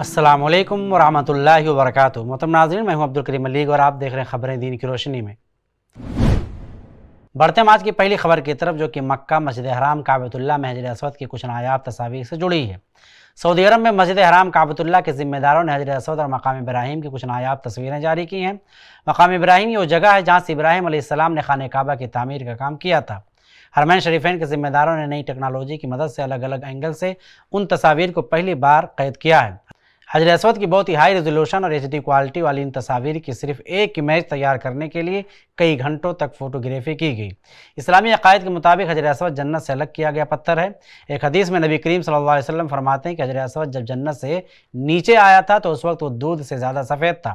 अस्सलामुअलैकुम वरहमतुल्लाहि वबरकातुहू। मोहतरम नाज़रीन, मैं हूं अब्दुल करीम मलिक और आप देख रहे हैं खबरें दीन की रोशनी में। बढ़ते हैं आज की पहली खबर की तरफ, जो कि मक्का, मस्जिद हराम, काबतुल्लाह में हजर अस्वद की कुछ नायाब तस्वीर से जुड़ी है। सऊदी अरब में मस्जिद हराम, काबतुल्लाह के जिम्मेदारों ने हजर अस्वद और मकाम इब्राहिम की कुछ नायाब तस्वीरें जारी की हैं। मकाम इब्राहिम वो जगह है जहाँ से इब्राहिम अलैहिस्सलाम ने खाने काबा की तामीर का काम किया था। हरमैन शरीफैन के जिम्मेदारों ने नई टेक्नोलॉजी की मदद से अलग अलग एंगल से उन तस्वीर को पहली बार कैद किया है। हजर अस्वद की बहुत ही हाई रेजोल्यूशन और HD क्वालिटी वाली इन तस्वीर की सिर्फ एक इमेज तैयार करने के लिए कई घंटों तक फोटोग्राफी की गई। इस्लामी अकायद के मुताबिक हजर अस्वद जन्नत से अलग किया गया पत्थर है। एक हदीस में नबी करीम सल्लल्लाहु अलैहि वसल्लम फरमाते हैं कि हजर अस्वद जब जन्नत से नीचे आया था तो उस वक्त वो दूध से ज़्यादा सफ़ेद था,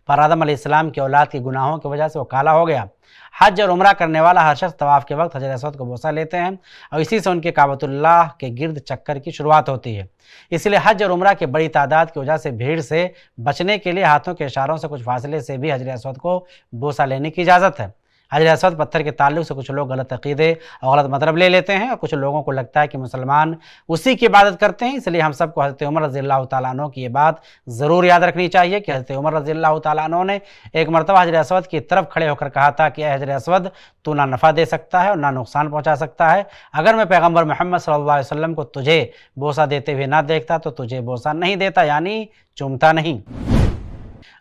पर आदम अलैहिस्सलाम की औलाद की गुनाहों की वजह से वो काला हो गया। हज और उम्रा करने वाला हर शख्स तवाफ़ के वक्त हजर अस्वद को बोसा लेते हैं और इसी से उनके काबतुल्लाह के गिर्द चक्कर की शुरुआत होती है। इसलिए हज और उम्रा की बड़ी तादाद की वजह से भीड़ से बचने के लिए हाथों के इशारों से कुछ फासले से भी हजर अस्वद को बोसा लेने की इजाज़त है। हजर अस्वद पत्थर के ताल्लुक से कुछ लोग गलत अकीदे और गलत मतलब ले लेते हैं और कुछ लोगों को लगता है कि मुसलमान उसी की इबादत करते हैं। इसलिए हम सबको हज़रत उमर रज़ियल्लाहु तआला अन्हु की ये बात ज़रूर याद रखनी चाहिए कि हज़रत उमर रज़ियल्लाहु तआला अन्हु ने एक मरतबा हजर अस्वद की तरफ खड़े होकर कहा था कि हजर अस्वद, तू ना नफ़ा दे सकता है और ना नुकसान पहुँचा सकता है। अगर मैं पैगम्बर मोहम्मद सल्लल्लाहु अलैहि वसल्लम को तुझे बोसा देते हुए ना देखता तो तुझे बोसा नहीं देता, यानी चूमता नहीं।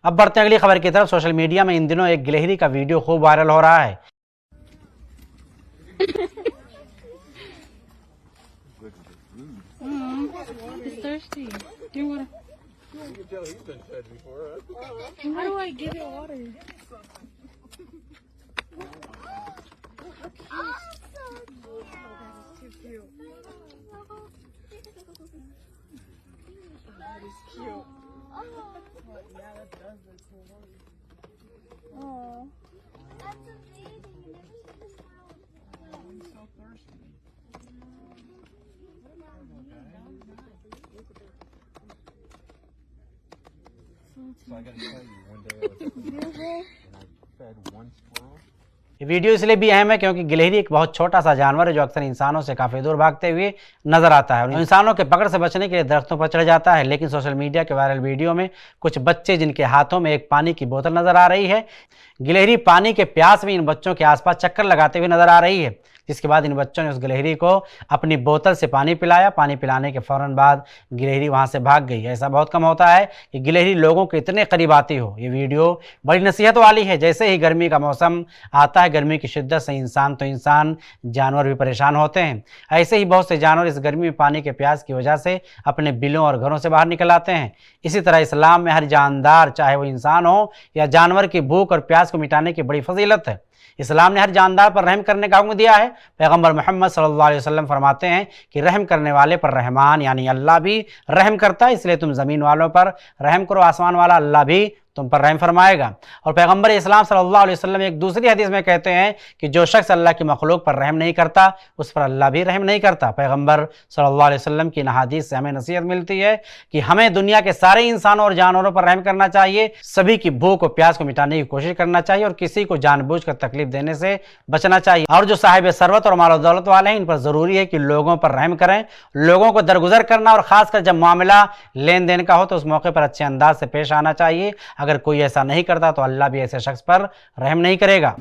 अब बढ़ते हैं अगली खबर की तरफ। सोशल मीडिया में इन दिनों एक गिलहरी का वीडियो खूब वायरल हो रहा है। He's thirsty. Do you want to? You can tell he's been fed before, huh? How do I give it water? That's too cute. That is cute. Yeah, that does look cool. Aww. That's amazing. He's so thirsty. So I gotta tell you, one day I was up in the mountains and I fed one squirrel. ये video इसलिए भी अहम है क्योंकि गिलहरी एक बहुत छोटा सा जानवर है जो अक्सर इंसानों से काफ़ी दूर भागते हुए नजर आता है और इंसानों के पकड़ से बचने के लिए दरख्तों पर चढ़ जाता है। लेकिन सोशल मीडिया के वायरल वीडियो में कुछ बच्चे जिनके हाथों में एक पानी की बोतल नजर आ रही है, गिलहरी पानी के प्यास में इन बच्चों के आसपास चक्कर लगाते हुए नजर आ रही है, जिसके बाद इन बच्चों ने उस गिलहरी को अपनी बोतल से पानी पिलाया। पानी पिलाने के फ़ौरन बाद गिलहरी वहाँ से भाग गई। ऐसा बहुत कम होता है कि गिलहरी लोगों के इतने करीब आती हो। ये वीडियो बड़ी नसीहत वाली है। जैसे ही गर्मी का मौसम आता है, गर्मी की शिद्दत से इंसान तो इंसान, जानवर भी परेशान होते हैं। ऐसे ही बहुत से जानवर इस गर्मी में पानी के प्यास की वजह से अपने बिलों और घरों से बाहर निकल आते हैं। इसी तरह इस्लाम में हर जानदार, चाहे वो इंसान हो या जानवर, की भूख और प्यास को मिटाने की बड़ी फजीलत है। इस्लाम ने हर जानदार पर रहम करने का हुक्म दिया है। पैगम्बर मोहम्मद सल्लल्लाहु अलैहि वसल्लम फरमाते हैं कि रहम करने वाले पर रहमान यानी अल्लाह भी रहम करता है, इसलिए तुम ज़मीन वालों पर रहम करो, आसमान वाला अल्लाह भी तुम पर रहम फरमाएगा। और पैगम्बर इस्लाम सल्लल्लाहु अलैहि वसल्लम एक दूसरी हदीस में कहते हैं कि जो शख्स अल्लाह की मखलूक पर रहम नहीं करता उस पर अल्लाह भी रहम नहीं करता। पैगम्बर सल्लल्लाहु अलैहि वसल्लम की इन हदीस से हमें नसीहत मिलती है कि हमें दुनिया के सारे इंसानों और जानवरों पर रहम करना चाहिए, सभी की भूख और प्यास को मिटाने की कोशिश करना चाहिए और किसी को जानबूझकर तकलीफ देने से बचना चाहिए। और जो साहिब सरवत और माल दौलत वाले हैं, इन पर ज़रूरी है कि लोगों पर रहम करें, लोगों को दरगुजर करना, और ख़ासकर जब मामला लेन देन का हो तो उस मौके पर अच्छे अंदाज से पेश आना चाहिए। अगर कोई ऐसा नहीं करता तो अल्लाह भी ऐसे शख्स पर रहम नहीं करेगा।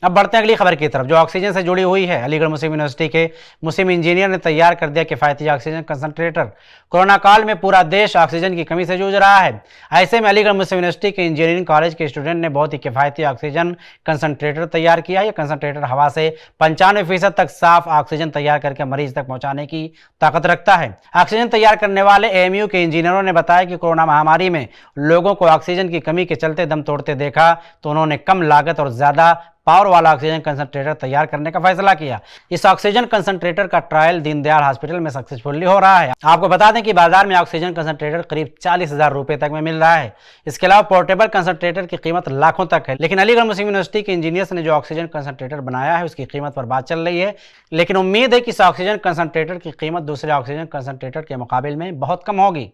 अब बढ़ते हैं अगली खबर की तरफ, जो ऑक्सीजन से जुड़ी हुई है। अलीगढ़ मुस्लिम यूनिवर्सिटी के मुस्लिम इंजीनियर ने तैयार कर दिया किफ़ायती ऑक्सीजन कंसंट्रेटर। कोरोना काल में पूरा देश ऑक्सीजन की कमी से जूझ रहा है। ऐसे में अलीगढ़ मुस्लिम यूनिवर्सिटी के इंजीनियरिंग कॉलेज के स्टूडेंट ने बहुत ही किफ़ायती ऑक्सीजन कंसंट्रेटर तैयार किया। यह कंसंट्रेटर हवा से 95% तक साफ ऑक्सीजन तैयार करके मरीज तक पहुँचाने की ताकत रखता है। ऑक्सीजन तैयार करने वाले AMU के इंजीनियरों ने बताया कि कोरोना महामारी में लोगों को ऑक्सीजन की कमी के चलते दम तोड़ते देखा तो उन्होंने कम लागत और ज़्यादा पावर वाला ऑक्सीजन कंसंट्रेटर तैयार करने का फैसला किया। इस ऑक्सीजन कंसंट्रेटर का ट्रायल दीनदयाल हॉस्पिटल में सक्सेसफुली हो रहा है। आपको बता दें कि बाजार में ऑक्सीजन कंसंट्रेटर करीब 40,000 रुपए तक में मिल रहा है। इसके अलावा पोर्टेबल कंसंट्रेटर की कीमत लाखों तक है। लेकिन अलीगढ़ मुस्लिम यूनिवर्सिटी के इंजीनियर्स ने जो ऑक्सीजन कंसंट्रेटर बनाया है उसकी कीमत पर बात चल रही है, लेकिन उम्मीद है कि इस ऑक्सीजन कंसंट्रेटर की कीमत दूसरे ऑक्सीजन कंसंट्रेटर के मुकाबले में बहुत कम होगी।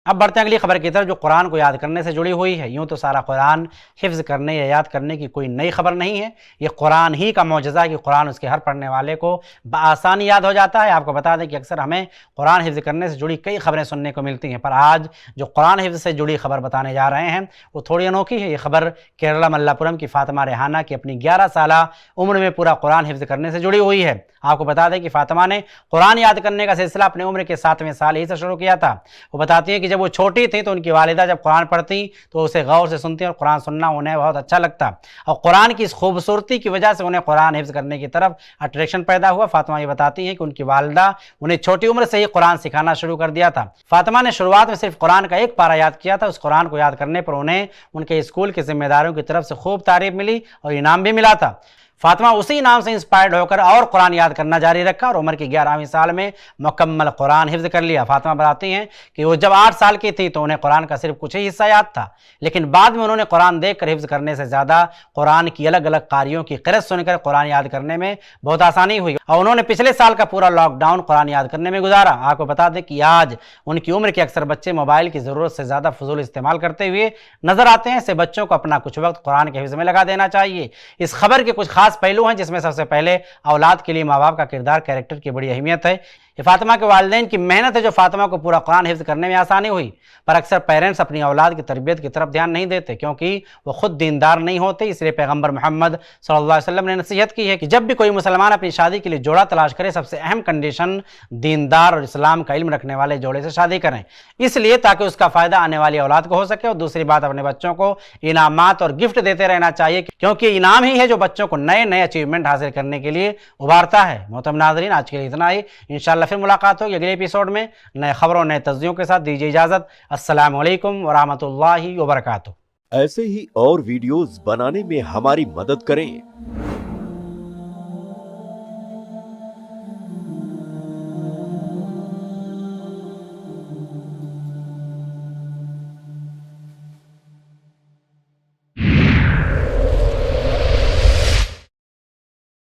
अब बढ़ते हैं अगली खबर की तरफ जो कुरान को याद करने से जुड़ी हुई है। यूं तो सारा कुरान हिफ्ज करने या याद करने की कोई नई खबर नहीं है, ये कुरान ही का मौजज़ा है कि कुरान उसके हर पढ़ने वाले को बआसानी याद हो जाता है। आपको बता दें कि अक्सर हमें कुरान हिफ्ज करने से जुड़ी कई खबरें सुनने को मिलती हैं, पर आज जो कुरान हिफ्ज से जुड़ी खबर बताने जा रहे हैं वो थोड़ी अनोखी है। ये खबर केरला मल्लापुरम की फातिमा रेहाना की अपनी 11 साल उम्र में पूरा कुरान हिफ्ज करने से जुड़ी हुई है। आपको बता दें कि फातिमा ने कुरान याद करने का सिलसिला अपनी उम्र के 7वें साल ही से शुरू किया था। वो बताती हैं कि जब वो छोटी थी तो उनकी वालिदा जब कुरान पढ़ती तो उसे गौर से सुनती और कुरान सुनना उन्हें बहुत अच्छा लगता, और कुरान की इस खूबसूरती की वजह से उन्हें कुरान हिफ्ज करने की तरफ अट्रैक्शन पैदा हुआ। फातिमा ये बताती हैं कि उनकी वालिदा उन्हें छोटी उम्र से ही कुरान सिखाना शुरू कर दिया था। फातिमा ने शुरुआत में सिर्फ कुरान का एक पारा याद किया था। उस कुरान को याद करने पर उन्हें उनके स्कूल के जिम्मेदारों की तरफ से खूब तारीफ मिली और इनाम भी मिला था। फातिमा उसी नाम से इंस्पायर्ड होकर और कुरान याद करना जारी रखा और उम्र के 11वें साल में मुकम्मल कुरान हिफ्ज कर लिया। फातिमा बताती हैं कि वो जब 8 साल की थी तो उन्हें कुरान का सिर्फ कुछ ही हिस्सा याद था, लेकिन बाद में उन्होंने कुरान देखकर हिफ्ज करने से ज़्यादा कुरान की अलग अलग कारियों की क़िरत सुनकर कुरान याद करने में बहुत आसानी हुई और उन्होंने पिछले साल का पूरा लॉकडाउन कुरान याद करने में गुजारा। आपको बता दें कि आज उनकी उम्र के अक्सर बच्चे मोबाइल की ज़रूरत से ज़्यादा फजूल इस्तेमाल करते हुए नजर आते हैं। ऐसे बच्चों को अपना कुछ वक्त कुरान के हिफ्ज में लगा देना चाहिए। इस खबर के कुछ खास पहलू हैं, जिसमें सबसे पहले औलाद के लिए माँ बाप का किरदार, कैरेक्टर की बड़ी अहमियत है। ये फातिमा के वालिदैन की मेहनत है जो फातिमा को पूरा कुरान हिफ्ज करने में आसानी हुई, पर अक्सर पेरेंट्स अपनी औलाद की तरबियत की तरफ ध्यान नहीं देते क्योंकि वो खुद दीनदार नहीं होते। इसलिए पैगंबर मोहम्मद सल्लल्लाहु अलैहि वसल्लम ने नसीहत की है कि जब भी कोई मुसलमान अपनी शादी के लिए जोड़ा तलाश करे, सबसे अहम कंडीशन दीनदार और इस्लाम का इल्म रखने वाले जोड़े से शादी करें, इसलिए ताकि उसका फ़ायदा आने वाली औलाद को हो सके। और दूसरी बात, अपने बच्चों को इनामात और गिफ्ट देते रहना चाहिए क्योंकि इनाम ही है जो बच्चों को नए नए अचीवमेंट हासिल करने के लिए उभारता है। मोहतरम नाज़रीन, आज के लिए इतना ही। इंशाअल्लाह फिर मुलाकात होगी अगले एपिसोड में नए खबरों नए तज्जियों के साथ। दीजिए इजाज़त। अस्सलामु अलैकुम वरहमतुल्लाहि वबरकातुहू। ऐसे ही और वीडियोस बनाने में हमारी मदद करें